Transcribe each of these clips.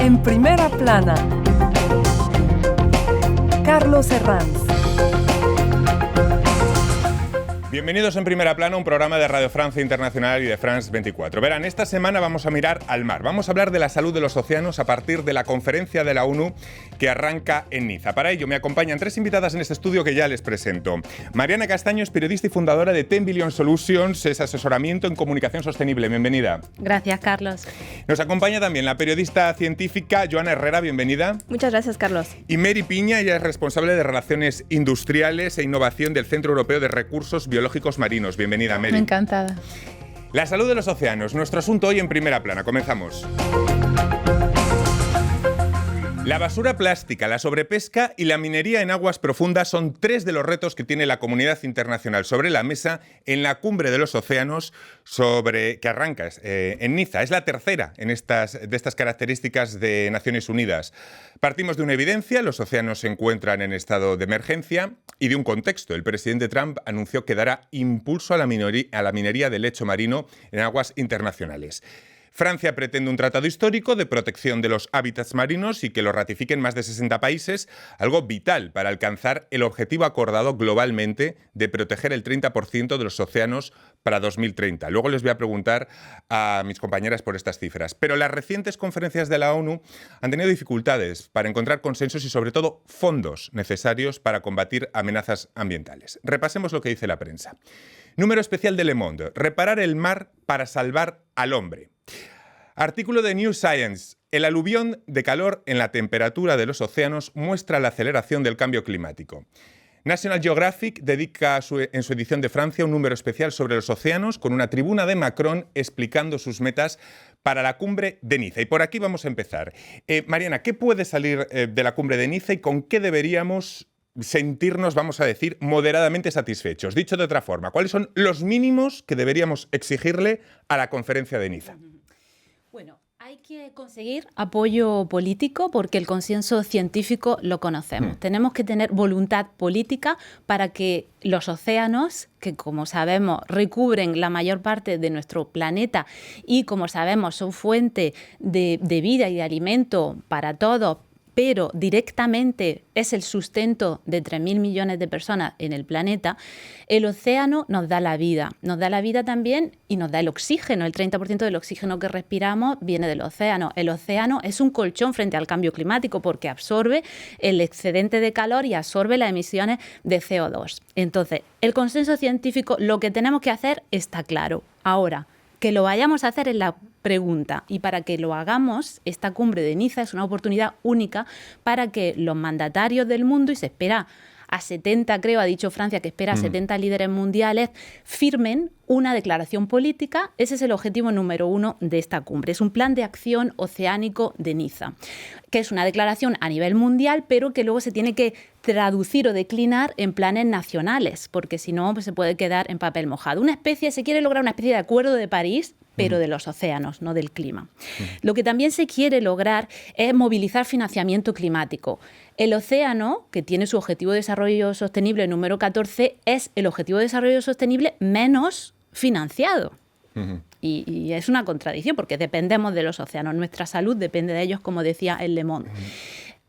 En primera plana, Carlos Herranz. Bienvenidos en Primera Plana, un programa de Radio Francia Internacional y de France 24. Verán, esta semana vamos a mirar al mar. Vamos a hablar de la salud de los océanos a partir de la conferencia de la ONU que arranca en Niza. Para ello me acompañan tres invitadas en este estudio que ya les presento. Mariana Castaño es periodista y fundadora de 10 Billion Solutions, es asesoramiento en comunicación sostenible. Bienvenida. Gracias, Carlos. Nos acompaña también la periodista científica Joana Herrera. Bienvenida. Muchas gracias, Carlos. Y Mary Piña, ella es responsable de Relaciones Industriales e Innovación del Centro Europeo de Recursos Biológicos Marinos. Bienvenida, Mary. Encantada. La salud de los océanos, nuestro asunto hoy en Primera Plana. Comenzamos. La basura plástica, la sobrepesca y la minería en aguas profundas son tres de los retos que tiene la comunidad internacional sobre la mesa en la Cumbre de los Océanos que arranca en Niza. Es la tercera de estas características de Naciones Unidas. Partimos de una evidencia: los océanos se encuentran en estado de emergencia, y de un contexto. El presidente Trump anunció que dará impulso a la minería de lecho marino en aguas internacionales. Francia pretende un tratado histórico de protección de los hábitats marinos y que lo ratifiquen más de 60 países, algo vital para alcanzar el objetivo acordado globalmente de proteger el 30% de los océanos para 2030. Luego les voy a preguntar a mis compañeras por estas cifras. Pero las recientes conferencias de la ONU han tenido dificultades para encontrar consensos y, sobre todo, fondos necesarios para combatir amenazas ambientales. Repasemos lo que dice la prensa. Número especial de Le Monde: reparar el mar para salvar al hombre. Artículo de New Science: el aluvión de calor en la temperatura de los océanos muestra la aceleración del cambio climático. National Geographic dedica en su edición de Francia un número especial sobre los océanos, con una tribuna de Macron explicando sus metas para la cumbre de Niza. Y por aquí vamos a empezar. Mariana, ¿qué puede salir de la cumbre de Niza y con qué deberíamos sentirnos, vamos a decir, moderadamente satisfechos? Dicho de otra forma, ¿cuáles son los mínimos que deberíamos exigirle a la conferencia de Niza? Bueno, hay que conseguir apoyo político porque el consenso científico lo conocemos. Tenemos que tener voluntad política para que los océanos, que como sabemos recubren la mayor parte de nuestro planeta y como sabemos son fuente de vida y de alimento para todos, pero directamente es el sustento de 3.000 millones de personas en el planeta. El océano nos da la vida también, y nos da el oxígeno. El 30% del oxígeno que respiramos viene del océano. El océano es un colchón frente al cambio climático porque absorbe el excedente de calor y absorbe las emisiones de CO2. Entonces, el consenso científico, lo que tenemos que hacer está claro. Ahora, que lo vayamos a hacer es la pregunta, y para que lo hagamos, esta cumbre de Niza es una oportunidad única para que los mandatarios del mundo, y se espera a 70, creo, ha dicho Francia que espera a 70 líderes mundiales, firmen una declaración política. Ese es el objetivo número 1 de esta cumbre. Es un plan de acción oceánico de Niza, que es una declaración a nivel mundial, pero que luego se tiene que traducir o declinar en planes nacionales, porque si no, pues se puede quedar en papel mojado. Se quiere lograr una especie de acuerdo de París, pero de los océanos, no del clima. Lo que también se quiere lograr es movilizar financiamiento climático. El océano, que tiene su objetivo de desarrollo sostenible número 14, es el objetivo de desarrollo sostenible menos financiado. Y es una contradicción porque dependemos de los océanos. Nuestra salud depende de ellos, como decía el Le Monde.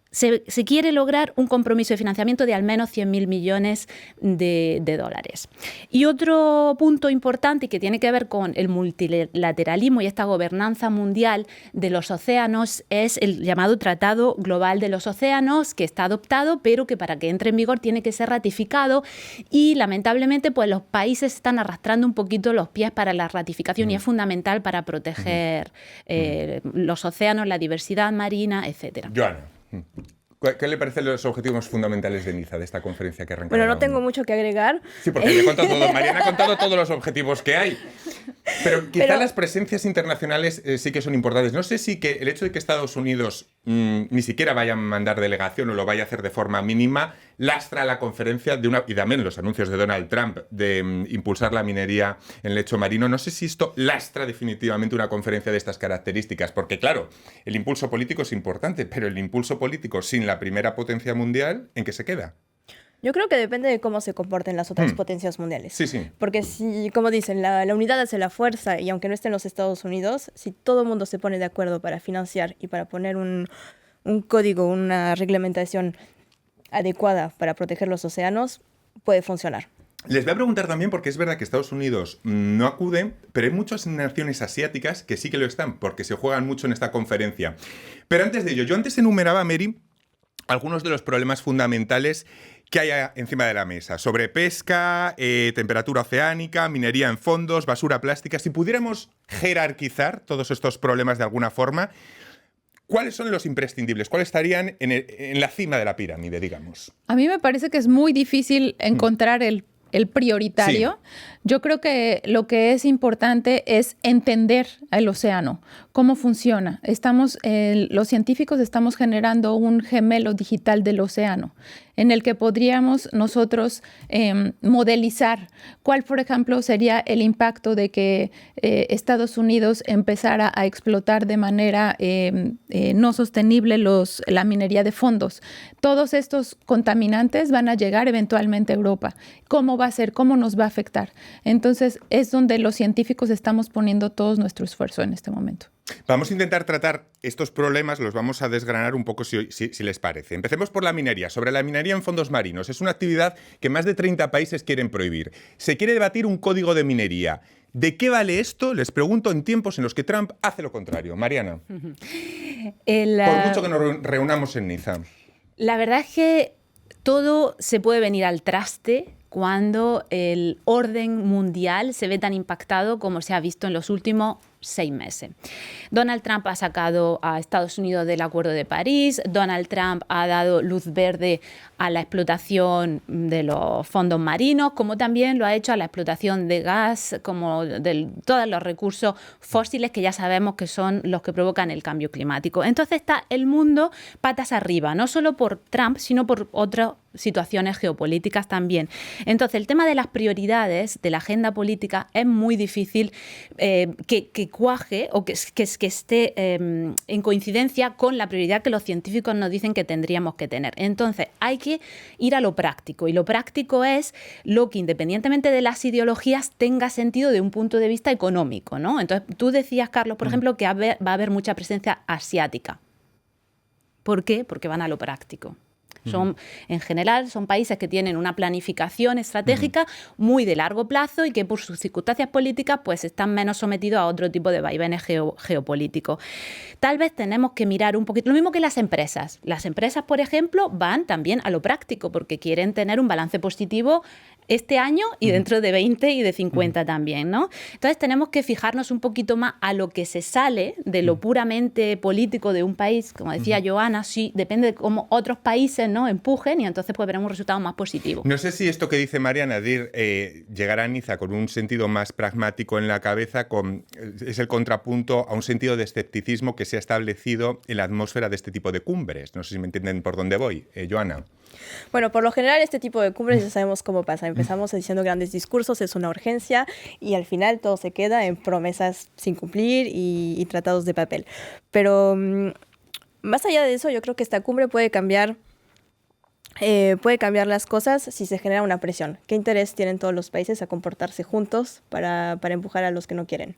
Se quiere lograr un compromiso de financiamiento de al menos 100.000 millones de dólares. Y otro punto importante y que tiene que ver con el multilateralismo y esta gobernanza mundial de los océanos es el llamado Tratado Global de los Océanos, que está adoptado, pero que para que entre en vigor tiene que ser ratificado, y lamentablemente pues los países están arrastrando un poquito los pies para la ratificación y es fundamental para proteger los océanos, la diversidad marina, etc. Joana, ¿qué le parecen los objetivos fundamentales de Niza, de esta conferencia que arranca? Bueno, no tengo mucho que agregar. Sí, porque le he contado todo. Mariana ha contado todos los objetivos que hay. Pero quizá las presencias internacionales sí que son importantes. No sé si el hecho de que Estados Unidos ni siquiera vaya a mandar delegación o lo vaya a hacer de forma mínima lastra la conferencia y también los anuncios de Donald Trump de impulsar la minería en lecho marino. No sé si esto lastra definitivamente una conferencia de estas características, porque claro, el impulso político es importante, pero el impulso político sin la primera potencia mundial, ¿en qué se queda? Yo creo que depende de cómo se comporten las otras potencias mundiales. Sí, sí. Porque si, como dicen, la unidad hace la fuerza, y aunque no estén los Estados Unidos, si todo el mundo se pone de acuerdo para financiar y para poner un código, una reglamentación adecuada para proteger los océanos, puede funcionar. Les voy a preguntar también, porque es verdad que Estados Unidos no acude, pero hay muchas naciones asiáticas que sí que lo están, porque se juegan mucho en esta conferencia. Pero antes de ello, yo antes enumeraba, Mary, algunos de los problemas fundamentales que hay encima de la mesa. Sobre pesca, temperatura oceánica, minería en fondos, basura plástica. Si pudiéramos jerarquizar todos estos problemas de alguna forma, ¿cuáles son los imprescindibles? ¿Cuáles estarían en la cima de la pirámide, digamos? A mí me parece que es muy difícil encontrar el prioritario. Sí. Yo creo que lo que es importante es entender el océano, cómo funciona. Los científicos estamos generando un gemelo digital del océano, en el que podríamos nosotros modelizar cuál, por ejemplo, sería el impacto de que Estados Unidos empezara a explotar de manera no sostenible la minería de fondos. Todos estos contaminantes van a llegar eventualmente a Europa. ¿Cómo va a ser? ¿Cómo nos va a afectar? Entonces, es donde los científicos estamos poniendo todo nuestro esfuerzo en este momento. Vamos a intentar tratar estos problemas, los vamos a desgranar un poco si les parece. Empecemos por la minería. Sobre la minería en fondos marinos. Es una actividad que más de 30 países quieren prohibir. Se quiere debatir un código de minería. ¿De qué vale esto? Les pregunto en tiempos en los que Trump hace lo contrario. Mariana. Por mucho que nos reunamos en Niza. La verdad es que todo se puede venir al traste cuando el orden mundial se ve tan impactado como se ha visto en los últimos 6 meses. Donald Trump ha sacado a Estados Unidos del Acuerdo de París, Donald Trump ha dado luz verde a la explotación de los fondos marinos, como también lo ha hecho a la explotación de gas, como de todos los recursos fósiles que ya sabemos que son los que provocan el cambio climático. Entonces está el mundo patas arriba, no solo por Trump, sino por otras situaciones geopolíticas también. Entonces, el tema de las prioridades de la agenda política es muy difícil que cuaje o que esté en coincidencia con la prioridad que los científicos nos dicen que tendríamos que tener. Entonces, hay que ir a lo práctico, y lo práctico es lo que, independientemente de las ideologías, tenga sentido de un punto de vista económico, ¿no? Entonces, tú decías, Carlos, por ejemplo, que va a haber mucha presencia asiática. ¿Por qué? Porque van a lo práctico. En general, son países que tienen una planificación estratégica muy de largo plazo y que por sus circunstancias políticas pues están menos sometidos a otro tipo de vaivenes geopolíticos. Tal vez tenemos que mirar un poquito, lo mismo que las empresas. Las empresas, por ejemplo, van también a lo práctico porque quieren tener un balance positivo este año y dentro de 20 y de 50 también, ¿no? Entonces tenemos que fijarnos un poquito más a lo que se sale de lo puramente político de un país. Como decía Joana, sí, depende de cómo otros países, ¿no?, empujen, y entonces pues veremos un resultado más positivo. No sé si esto que dice Mariana de llegar a Niza con un sentido más pragmático en la cabeza es el contrapunto a un sentido de escepticismo que se ha establecido en la atmósfera de este tipo de cumbres. No sé si me entienden por dónde voy. Joana. Bueno, por lo general este tipo de cumbres ya sabemos cómo pasa. Empezamos diciendo grandes discursos, es una urgencia, y al final todo se queda en promesas sin cumplir y tratados de papel. Pero más allá de eso, yo creo que esta cumbre puede cambiar las cosas si se genera una presión. ¿Qué interés tienen todos los países a comportarse juntos para empujar a los que no quieren?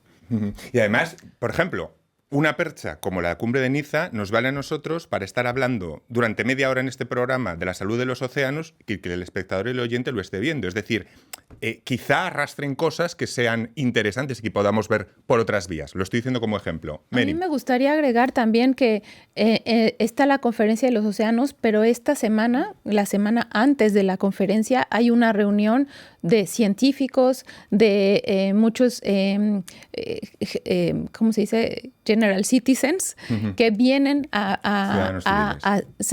Y además, por ejemplo, una percha como la cumbre de Niza nos vale a nosotros para estar hablando durante media hora en este programa de la salud de los océanos y que el espectador y el oyente lo esté viendo. Es decir, quizá arrastren cosas que sean interesantes y que podamos ver por otras vías. Lo estoy diciendo como ejemplo. Mary. A mí me gustaría agregar también que está la conferencia de los océanos, pero esta semana, la semana antes de la conferencia, hay una reunión de científicos, de muchos, ¿cómo se dice?, general citizens, que vienen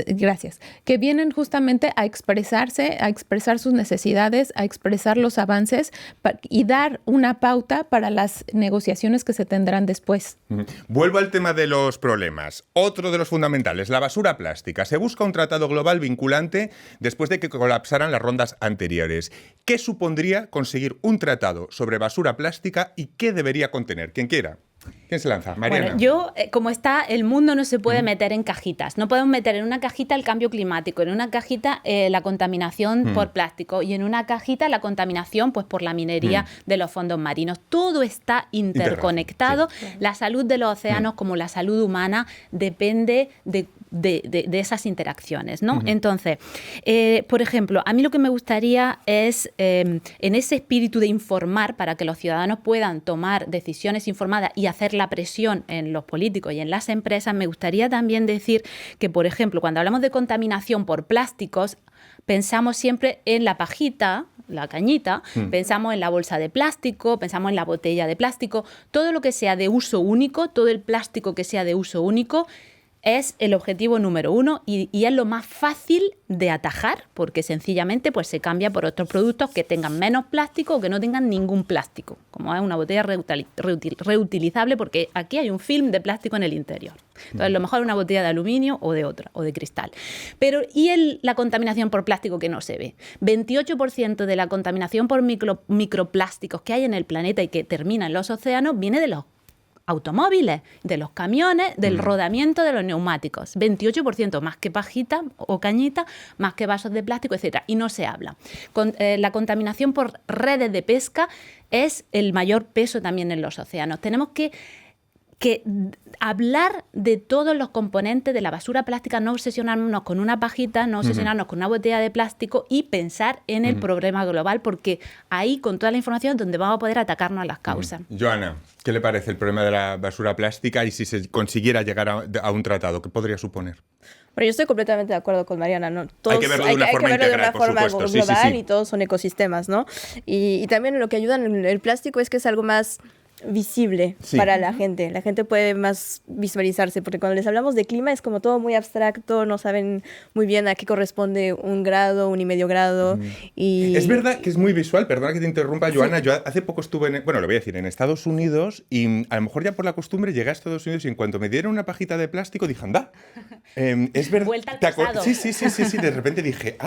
gracias, que vienen justamente a expresarse, a expresar sus necesidades, a expresar los avances y dar una pauta para las negociaciones que se tendrán después. Vuelvo al tema de los problemas. Otro de los fundamentales, la basura plástica. Se busca un tratado global vinculante después de que colapsaran las rondas anteriores. ¿Qué supondría conseguir un tratado sobre basura plástica y qué debería contener? Quien quiera. ¿Quién se lanza? Mariana. Bueno, como está, el mundo no se puede meter en cajitas. No podemos meter en una cajita el cambio climático, en una cajita la contaminación por plástico y en una cajita la contaminación pues por la minería de los fondos marinos. Todo está interconectado. Sí. La salud de los océanos, como la salud humana, depende de esas interacciones, ¿no? Entonces, por ejemplo, a mí lo que me gustaría es, en ese espíritu de informar para que los ciudadanos puedan tomar decisiones informadas y hacer la presión en los políticos y en las empresas, me gustaría también decir que, por ejemplo, cuando hablamos de contaminación por plásticos, pensamos siempre en la pajita, la cañita, pensamos en la bolsa de plástico, pensamos en la botella de plástico, todo lo que sea de uso único, todo el plástico que sea de uso único, es el objetivo número uno y es lo más fácil de atajar porque sencillamente pues, se cambia por otros productos que tengan menos plástico o que no tengan ningún plástico, como es una botella reutilizable porque aquí hay un film de plástico en el interior. Entonces, lo mejor es una botella de aluminio o de otra, o de cristal. Pero, ¿y la contaminación por plástico que no se ve? 28% de la contaminación por microplásticos que hay en el planeta y que termina en los océanos viene de los automóviles, de los camiones, del rodamiento de los neumáticos. 28% más que pajita o cañita, más que vasos de plástico, etc. Y no se habla. La contaminación por redes de pesca es el mayor peso también en los océanos. Tenemos que hablar de todos los componentes de la basura plástica, no obsesionarnos con una pajita, no obsesionarnos con una botella de plástico y pensar en el problema global, porque ahí, con toda la información, es donde vamos a poder atacarnos a las causas. Joana, ¿qué le parece el problema de la basura plástica y si se consiguiera llegar a un tratado? ¿Qué podría suponer? Bueno, yo estoy completamente de acuerdo con Mariana, ¿no? Hay que verlo de una forma integral, por supuesto. Global, sí. Y todos son ecosistemas, ¿no? Y también lo que ayuda en el plástico es que es algo más visible para la gente. La gente puede más visualizarse, porque cuando les hablamos de clima es como todo muy abstracto, no saben muy bien a qué corresponde 1 grado, 1,5 grado. Y es verdad que es muy visual, perdona que te interrumpa, Joana. Yo hace poco estuve, lo voy a decir, en Estados Unidos y a lo mejor ya por la costumbre llegué a Estados Unidos y en cuanto me dieron una pajita de plástico dije, anda, es verdad. Vuelta al pasado. Sí, de repente dije,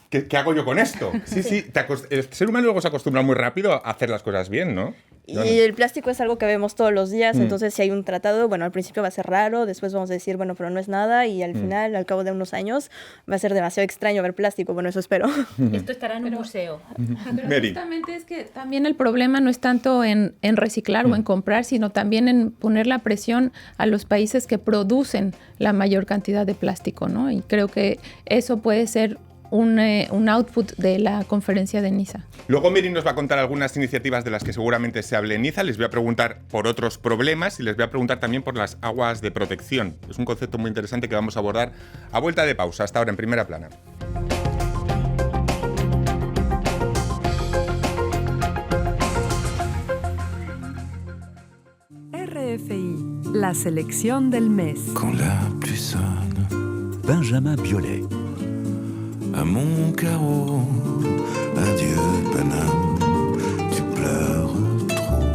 ¿qué hago yo con esto? Sí, el ser humano luego se acostumbra muy rápido a hacer las cosas bien, ¿no? Y el plástico es algo que vemos todos los días, entonces si hay un tratado, bueno, al principio va a ser raro, después vamos a decir, bueno, pero no es nada, y al final, al cabo de unos años, va a ser demasiado extraño ver plástico, bueno, eso espero. Esto estará en un museo. Pero justamente es que también el problema no es tanto en reciclar o en comprar, sino también en poner la presión a los países que producen la mayor cantidad de plástico, ¿no? Y creo que eso puede ser un output de la conferencia de Niza. Luego Mary nos va a contar algunas iniciativas de las que seguramente se hable en Niza. Les voy a preguntar por otros problemas y les voy a preguntar también por las aguas de protección. Es un concepto muy interesante que vamos a abordar a vuelta de pausa. Hasta ahora en Primera Plana. RFI, la selección del mes. Quand la pluie sonne, Benjamin Biolay. À mon carreau, adieu Paname, tu pleures trop.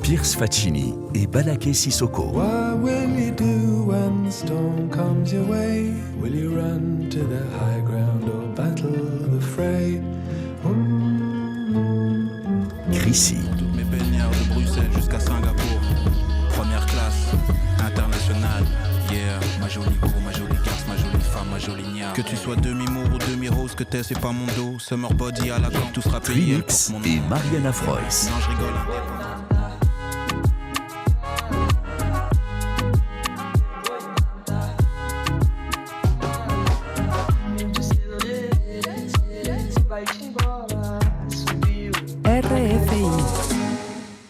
Pierce Faccini et Balaké Sissoko. What will you do when the storm comes your way? Will you run to the high ground or battle the fray? Chrissy. Toutes mes baignères de Bruxelles jusqu'à Singapour. Première classe, internationale. Yeah, ma jolie go, ma jolie garce, ma jolie femme, ma jolie nia. Que tu sois demi-mour ou demi-rose, que t'es, c'est pas mon dos. Summer body à la corde, tout sera payé. Phoenix et Mariana Frois. Non, je rigole.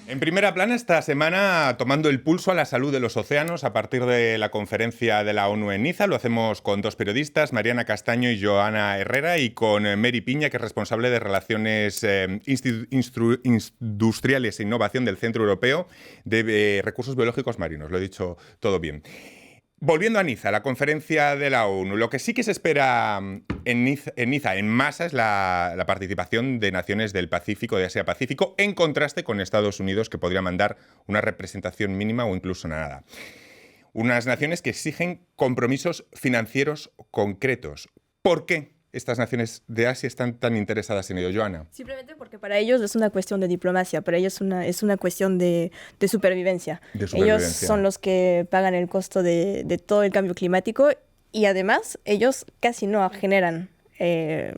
En Primera Plana esta semana tomando el pulso a la salud de los océanos a partir de la conferencia de la ONU en Niza. Lo hacemos con dos periodistas, Mariana Castaño y Joana Herrera, y con Mary Piña, que es responsable de Relaciones Industriales e Innovación del Centro Europeo de Recursos Biológicos Marinos. Lo he dicho todo bien. Volviendo a Niza, la conferencia de la ONU, lo que sí que se espera en Niza en masa es la participación de naciones del Pacífico, de Asia-Pacífico, en contraste con Estados Unidos, que podría mandar una representación mínima o incluso nada. Unas naciones que exigen compromisos financieros concretos. ¿Por qué? estas naciones de Asia están tan interesadas en ello, Joana? Simplemente porque para ellos es una cuestión de diplomacia, para ellos es una cuestión de supervivencia. Ellos son los que pagan el costo de todo el cambio climático y además ellos casi no generan,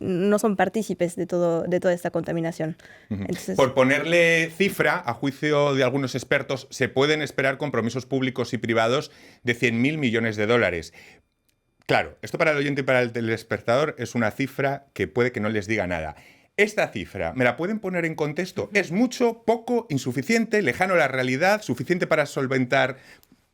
no son partícipes de toda esta contaminación. Entonces, por ponerle cifra, a juicio de algunos expertos, se pueden esperar compromisos públicos y privados de 100.000 millones de dólares. Claro, esto para el oyente y para el telespectador es una cifra que puede que no les diga nada. Esta cifra, ¿me la pueden poner en contexto? ¿Es mucho, poco, insuficiente, lejano a la realidad, suficiente para solventar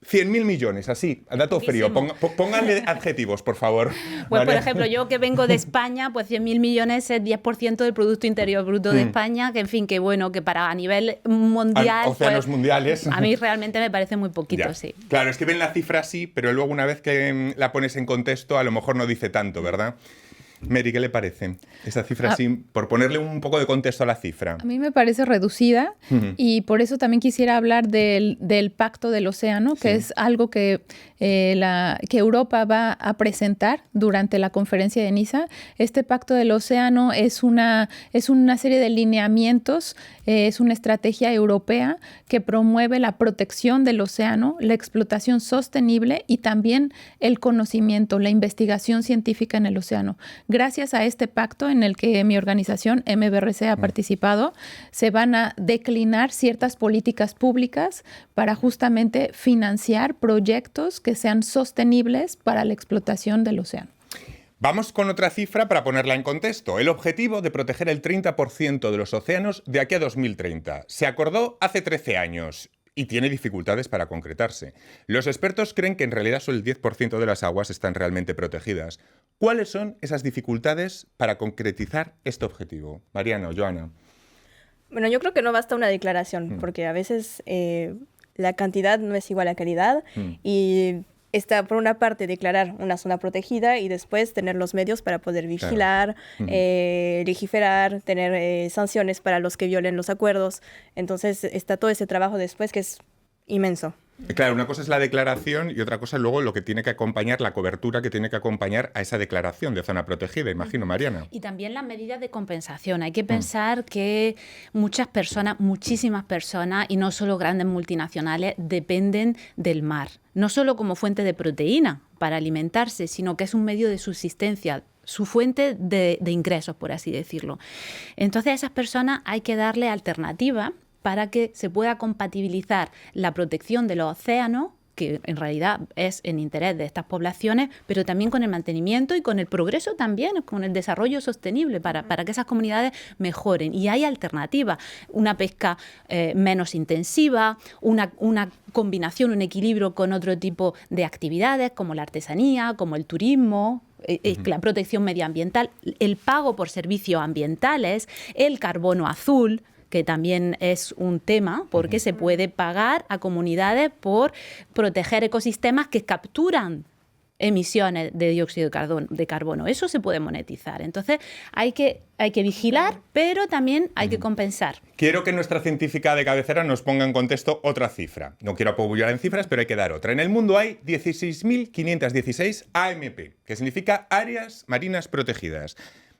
100.000 millones? Así, al dato frío. Pónganle adjetivos, por favor. Pues, ¿vale? por ejemplo, yo que vengo de España, pues 100.000 millones es 10% del Producto Interior Bruto de España, que en fin, que bueno, que para a nivel mundial... Océanos mundiales. A mí realmente me parece muy poquito, Ya. sí. Claro, es que ven la cifra así, pero luego una vez que la pones en contexto, a lo mejor no dice tanto, ¿verdad? Mary, ¿qué le parece esa cifra así? Por ponerle un poco de contexto a la cifra. A mí me parece reducida y por eso también quisiera hablar del Pacto del Océano, que es algo que Europa va a presentar durante la conferencia de Niza. Este Pacto del Océano es una serie de lineamientos, es una estrategia europea que promueve la protección del océano, la explotación sostenible y también el conocimiento, la investigación científica en el océano. Gracias a este pacto en el que mi organización MBRC ha participado, se van a declinar ciertas políticas públicas para justamente financiar proyectos que sean sostenibles para la explotación del océano. Vamos con otra cifra para ponerla en contexto. El objetivo de proteger el 30% de los océanos de aquí a 2030. Se acordó hace 13 años. Y tiene dificultades para concretarse. Los expertos creen que en realidad solo el 10% de las aguas están realmente protegidas. ¿Cuáles son esas dificultades para concretizar este objetivo? Mariana o Joana. Bueno, yo creo que no basta una declaración, porque a veces la cantidad no es igual a calidad y está, por una parte, declarar una zona protegida y después tener los medios para poder vigilar, legislar, tener sanciones para los que violen los acuerdos. Entonces está todo ese trabajo después que es inmenso. Claro, una cosa es la declaración y otra cosa es luego lo que tiene que acompañar, la cobertura que tiene que acompañar a esa declaración de zona protegida, imagino, Mariana. Y también las medidas de compensación. Hay que pensar que muchas personas, muchísimas personas, y no solo grandes multinacionales, dependen del mar. No solo como fuente de proteína para alimentarse, sino que es un medio de subsistencia, su fuente de ingresos, por así decirlo. Entonces a esas personas hay que darle alternativa para que se pueda compatibilizar la protección de los océanos, que en realidad es en interés de estas poblaciones, pero también con el mantenimiento y con el progreso también, con el desarrollo sostenible para que esas comunidades mejoren. Y hay alternativas, una pesca menos intensiva, una combinación, un equilibrio con otro tipo de actividades como la artesanía, como el turismo, la protección medioambiental, el pago por servicios ambientales, el carbono azul, que también es un tema, porque se puede pagar a comunidades por proteger ecosistemas que capturan emisiones de dióxido de carbono. Eso se puede monetizar. Entonces, hay que vigilar, pero también hay que compensar. Quiero que nuestra científica de cabecera nos ponga en contexto otra cifra. No quiero apabullar en cifras, pero hay que dar otra. En el mundo hay 16.516 AMP, que significa Áreas Marinas Protegidas.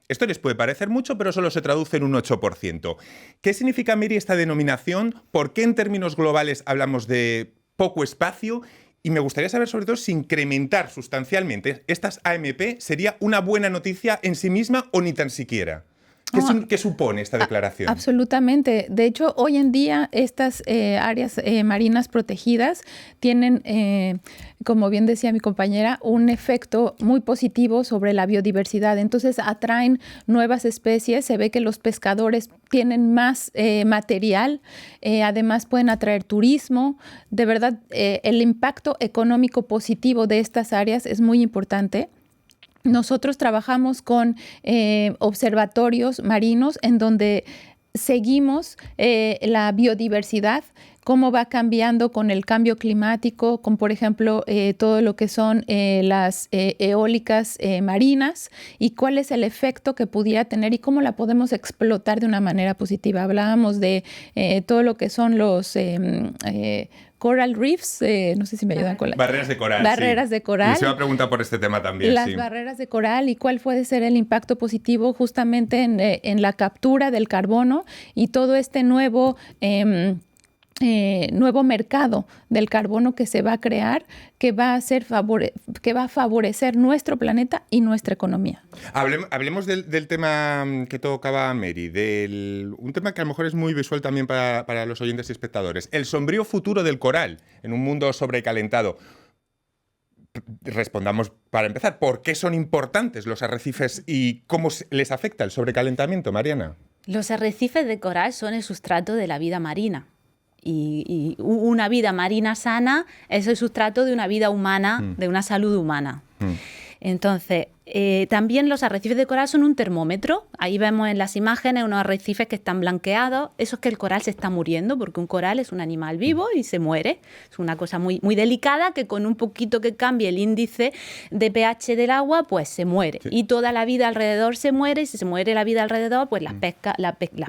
Esto les puede parecer mucho, pero solo se traduce en un 8%. ¿Qué significa, Miri, esta denominación? ¿Por qué en términos globales hablamos de poco espacio? Y me gustaría saber, sobre todo, si incrementar sustancialmente estas AMP sería una buena noticia en sí misma o ni tan siquiera. ¿Qué supone esta declaración? Absolutamente. De hecho, hoy en día estas áreas marinas protegidas tienen, como bien decía mi compañera, un efecto muy positivo sobre la biodiversidad. Entonces atraen nuevas especies, se ve que los pescadores tienen más material, además pueden atraer turismo. De verdad, el impacto económico positivo de estas áreas es muy importante. Nosotros trabajamos con observatorios marinos en donde seguimos la biodiversidad cómo va cambiando con el cambio climático, con por ejemplo todo lo que son las eólicas marinas y cuál es el efecto que pudiera tener y cómo la podemos explotar de una manera positiva. Hablábamos de todo lo que son los coral reefs, no sé si me ayudan con la... Barreras de coral. Barreras sí. de coral. Y se va a preguntar por este tema también. Las barreras de coral y cuál puede ser el impacto positivo justamente en la captura del carbono y todo este nuevo mercado del carbono que se va a crear, que va a favorecer nuestro planeta y nuestra economía. Hablemos del tema que tocaba Mary, un tema que a lo mejor es muy visual también para los oyentes y espectadores. El sombrío futuro del coral en un mundo sobrecalentado. Respondamos para empezar, ¿por qué son importantes los arrecifes y cómo les afecta el sobrecalentamiento, Mariana? Los arrecifes de coral son el sustrato de la vida marina. Y una vida marina sana es el sustrato de una vida humana, de una salud humana. Entonces, también los arrecifes de coral son un termómetro. Ahí vemos en las imágenes unos arrecifes que están blanqueados. Eso es que el coral se está muriendo, porque un coral es un animal vivo y se muere. Es una cosa muy, muy delicada que con un poquito que cambie el índice de pH del agua, pues se muere. Sí. Y toda la vida alrededor se muere, y si se muere la vida alrededor, pues las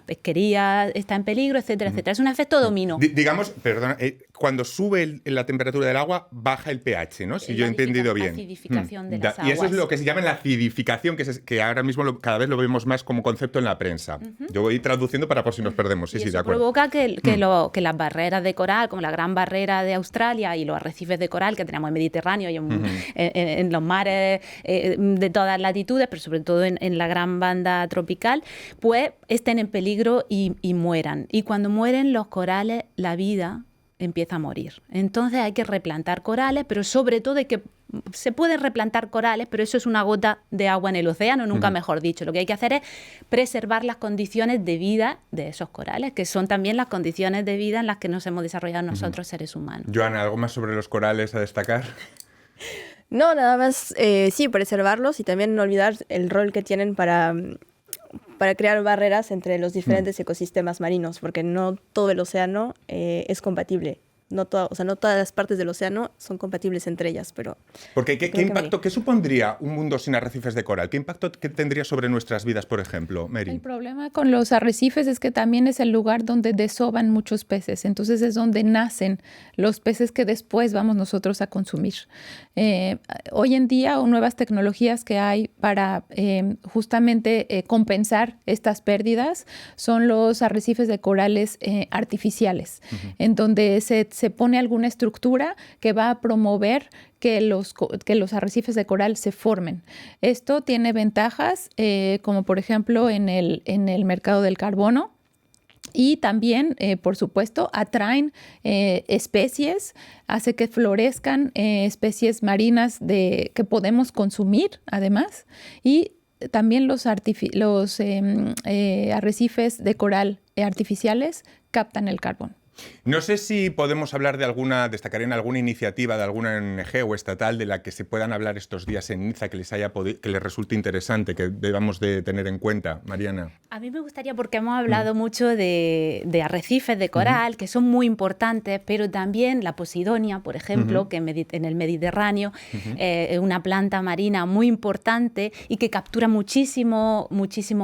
pesquerías están en peligro, etcétera, etcétera. Es un efecto dominó. Digamos, perdona, cuando sube la temperatura del agua, baja el pH, ¿no? Si yo he entendido bien. La acidificación de las aguas. Y eso es lo que se llama la acidificación, que ahora mismo cada vez lo vemos más como concepto en la prensa. Yo voy traduciendo para por si nos perdemos. Sí, y sí, eso de acuerdo. Provoca que las barreras de coral, como la Gran Barrera de Australia y los arrecifes de coral que tenemos en el Mediterráneo y en los mares de todas latitudes, pero sobre todo en la gran banda tropical, pues estén en peligro y mueran. Y cuando mueren los corales, la vida empieza a morir. Entonces hay que replantar corales, pero sobre todo se pueden replantar corales, pero eso es una gota de agua en el océano, nunca mejor dicho. Lo que hay que hacer es preservar las condiciones de vida de esos corales, que son también las condiciones de vida en las que nos hemos desarrollado nosotros seres humanos. Joana, ¿algo más sobre los corales a destacar? No, nada más, sí, preservarlos y también no olvidar el rol que tienen para crear barreras entre los diferentes ecosistemas marinos, porque no todo el océano es compatible. No todas las partes del océano son compatibles entre ellas, pero... Porque ¿qué supondría un mundo sin arrecifes de coral? ¿Qué impacto tendría sobre nuestras vidas, por ejemplo, Mary? El problema con los arrecifes es que también es el lugar donde desovan muchos peces, entonces es donde nacen los peces que después vamos nosotros a consumir. Hoy en día, nuevas tecnologías que hay para justamente compensar estas pérdidas son los arrecifes de corales artificiales, en donde se pone alguna estructura que va a promover que los arrecifes de coral se formen. Esto tiene ventajas, como por ejemplo en el mercado del carbono, y también, por supuesto, atraen especies, hace que florezcan especies marinas que podemos consumir, además, y también los arrecifes de coral artificiales captan el carbono. No sé si podemos hablar destacarían alguna iniciativa de alguna ONG o estatal de la que se puedan hablar estos días en Niza que les resulte interesante, que debamos de tener en cuenta, Mariana. A mí me gustaría, porque hemos hablado mucho de arrecifes de coral, que son muy importantes, pero también la Posidonia, por ejemplo, que en el Mediterráneo es una planta marina muy importante y que captura muchísimo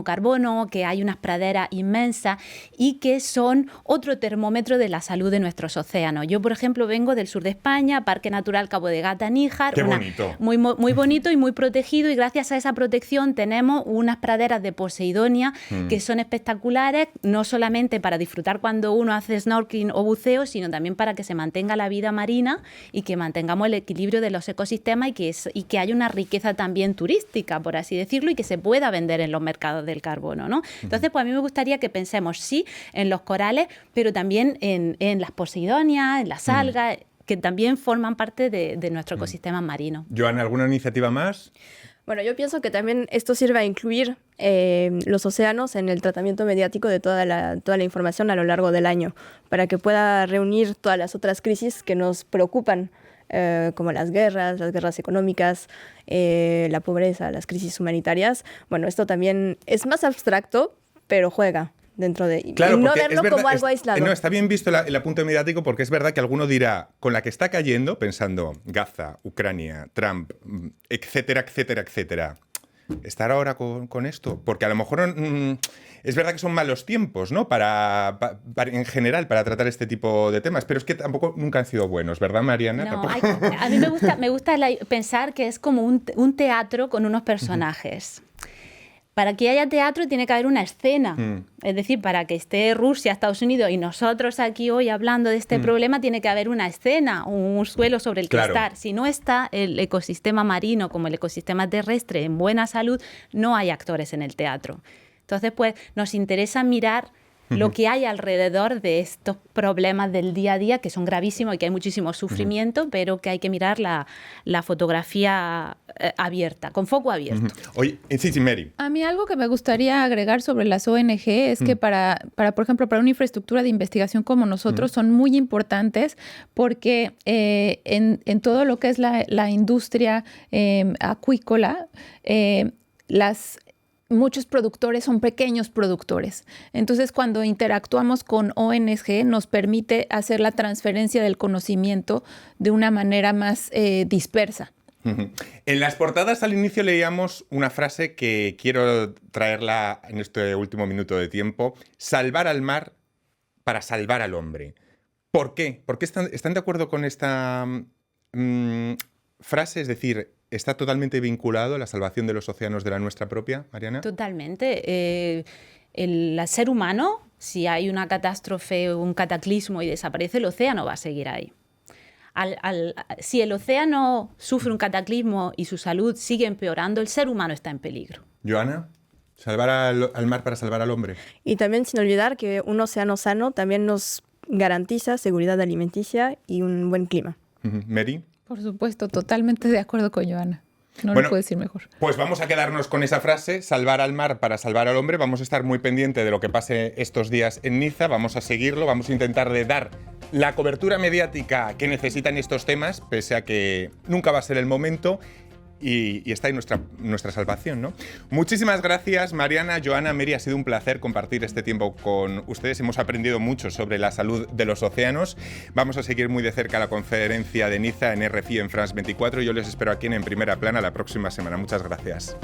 carbono, que hay unas praderas inmensas y que son otro termómetro de la salud de nuestros océanos. Yo, por ejemplo, vengo del sur de España, Parque Natural Cabo de Gata-Níjar. ¡Qué bonito! Muy bonito y muy protegido, y gracias a esa protección tenemos unas praderas de Posidonia que son espectaculares, no solamente para disfrutar cuando uno hace snorkeling o buceo, sino también para que se mantenga la vida marina y que mantengamos el equilibrio de los ecosistemas y que haya una riqueza también turística, por así decirlo, y que se pueda vender en los mercados del carbono, ¿no? Entonces, pues a mí me gustaría que pensemos, sí, en los corales, pero también en las posidonias, en las algas, que también forman parte de nuestro ecosistema marino. Joana, ¿alguna iniciativa más? Bueno, yo pienso que también esto sirve a incluir los océanos en el tratamiento mediático de toda la información a lo largo del año, para que pueda reunir todas las otras crisis que nos preocupan, como las guerras económicas, la pobreza, las crisis humanitarias. Bueno, esto también es más abstracto, pero juega. dentro de... Claro, y no porque verlo es verdad, como algo aislado. No, está bien visto el apunte mediático porque es verdad que alguno dirá, con la que está cayendo, pensando Gaza, Ucrania, Trump, etcétera, etcétera, etcétera, ¿estar ahora con esto? Porque a lo mejor es verdad que son malos tiempos, ¿no? En general, para tratar este tipo de temas, pero es que tampoco nunca han sido buenos, ¿verdad, Mariana? No, a mí me gusta pensar que es como un teatro con unos personajes. Para que haya teatro tiene que haber una escena. Es decir, para que esté Rusia, Estados Unidos y nosotros aquí hoy hablando de este problema, tiene que haber una escena, un suelo sobre el que estar. Si no está el ecosistema marino como el ecosistema terrestre en buena salud, no hay actores en el teatro. Entonces, pues, nos interesa mirar lo que hay alrededor de estos problemas del día a día, que son gravísimos y que hay muchísimo sufrimiento, pero que hay que mirar la fotografía abierta, con foco abierto. Oye, sí, Mary. A mí algo que me gustaría agregar sobre las ONG es que para, por ejemplo, para una infraestructura de investigación como nosotros son muy importantes porque en todo lo que es la industria acuícola, muchos productores son pequeños productores. Entonces, cuando interactuamos con ONG, nos permite hacer la transferencia del conocimiento de una manera más dispersa. En las portadas al inicio leíamos una frase que quiero traerla en este último minuto de tiempo: salvar al mar para salvar al hombre. ¿Por qué? ¿Por qué están de acuerdo con esta frase? Es decir, ¿está totalmente vinculado a la salvación de los océanos de la nuestra propia, Mariana? Totalmente. El ser humano, si hay una catástrofe o un cataclismo y desaparece, el océano va a seguir ahí. Si el océano sufre un cataclismo y su salud sigue empeorando, el ser humano está en peligro. Joana, salvar al mar para salvar al hombre. Y también sin olvidar que un océano sano también nos garantiza seguridad alimenticia y un buen clima. Mary. Por supuesto, totalmente de acuerdo con Joana. No lo puedo decir mejor. Pues vamos a quedarnos con esa frase, salvar al mar para salvar al hombre. Vamos a estar muy pendiente de lo que pase estos días en Niza, vamos a seguirlo, vamos a intentar de dar la cobertura mediática que necesitan estos temas, pese a que nunca va a ser el momento. Y está en nuestra salvación, ¿no? Muchísimas gracias, Mariana, Joana, Mary. Ha sido un placer compartir este tiempo con ustedes. Hemos aprendido mucho sobre la salud de los océanos. Vamos a seguir muy de cerca la conferencia de Niza en RFI en France 24. Yo les espero aquí en Primera Plana la próxima semana. Muchas gracias.